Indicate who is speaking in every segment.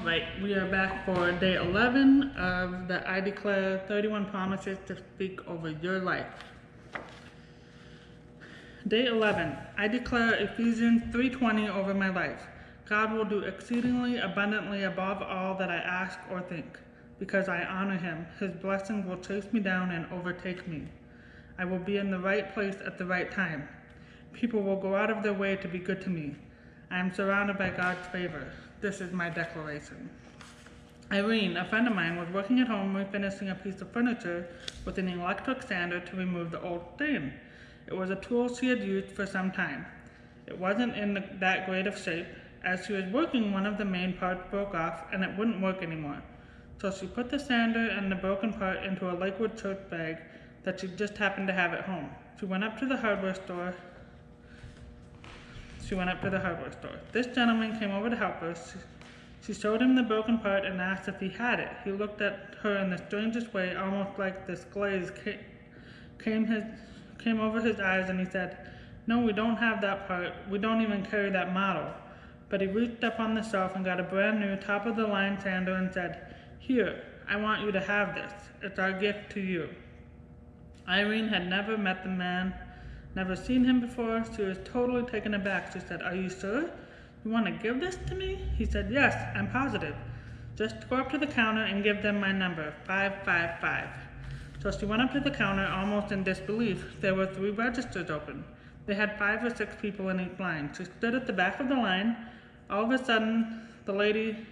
Speaker 1: Alright, we are back for day 11 of the I Declare 31 Promises to Speak Over Your Life. Day 11, I declare Ephesians 3:20 over my life. God will do exceedingly abundantly above all that I ask or think. Because I honor him, his blessings will chase me down and overtake me. I will be in the right place at the right time. People will go out of their way to be good to me. I am surrounded by God's favor. This is my declaration. Irene, a friend of mine, was working at home refinishing a piece of furniture with an electric sander to remove the old stain. It was a tool she had used for some time. It wasn't in that great of shape. As she was working, one of the main parts broke off and it wouldn't work anymore. So she put the sander and the broken part into a Lakewood church bag that she just happened to have at home. She went up to the hardware store. This gentleman came over to help her. She showed him the broken part and asked if he had it. He looked at her in the strangest way, almost like this glaze came over his eyes, and he said, "No, we don't have that part. We don't even carry that model." But he reached up on the shelf and got a brand new top-of-the-line sander and said, "Here, I want you to have this. It's our gift to you." Irene had never met the man, never seen him before. She was totally taken aback. She said, "Are you sure? You want to give this to me?" He said, "Yes, I'm positive. Just go up to the counter and give them my number, 555. So she went up to the counter almost in disbelief. There were 3 registers open. They had 5 or 6 people in each line. She stood at the back of the line. All of a sudden, the lady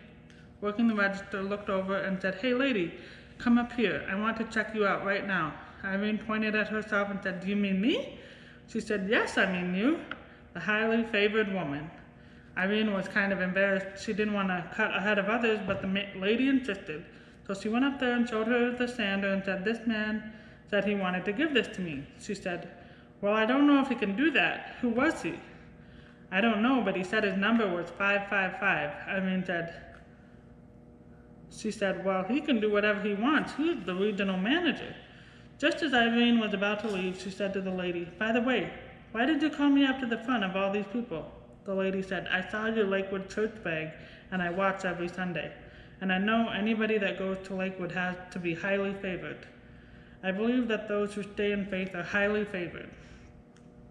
Speaker 1: working the register looked over and said, "Hey lady, come up here. I want to check you out right now." Irene pointed at herself and said, "Do you mean me?" She said, "Yes, I mean you, the highly favored woman." Irene was kind of embarrassed. She didn't want to cut ahead of others, but the lady insisted. So she went up there and showed her the sander and said, "This man said he wanted to give this to me." She said, "Well, I don't know if he can do that. Who was he?" "I don't know, but he said his number was 555. Irene said. She said, "Well, he can do whatever he wants. He's the regional manager." Just as Irene was about to leave, she said to the lady, "By the way, why did you call me up to the front of all these people?" The lady said, "I saw your Lakewood church bag, and I watch every Sunday. And I know anybody that goes to Lakewood has to be highly favored. I believe that those who stay in faith are highly favored.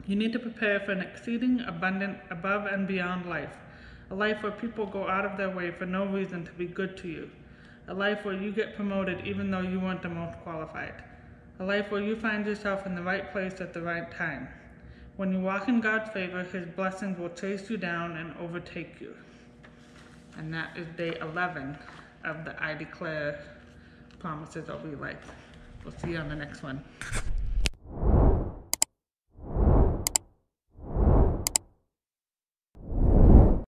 Speaker 1: You need to prepare for an exceeding, abundant, above and beyond life. A life where people go out of their way for no reason to be good to you. A life where you get promoted even though you weren't the most qualified. A life where you find yourself in the right place at the right time. When you walk in God's favor, his blessings will chase you down and overtake you." And that is day 11 of the I Declare Promises Over Your Life. We'll see you on the next one.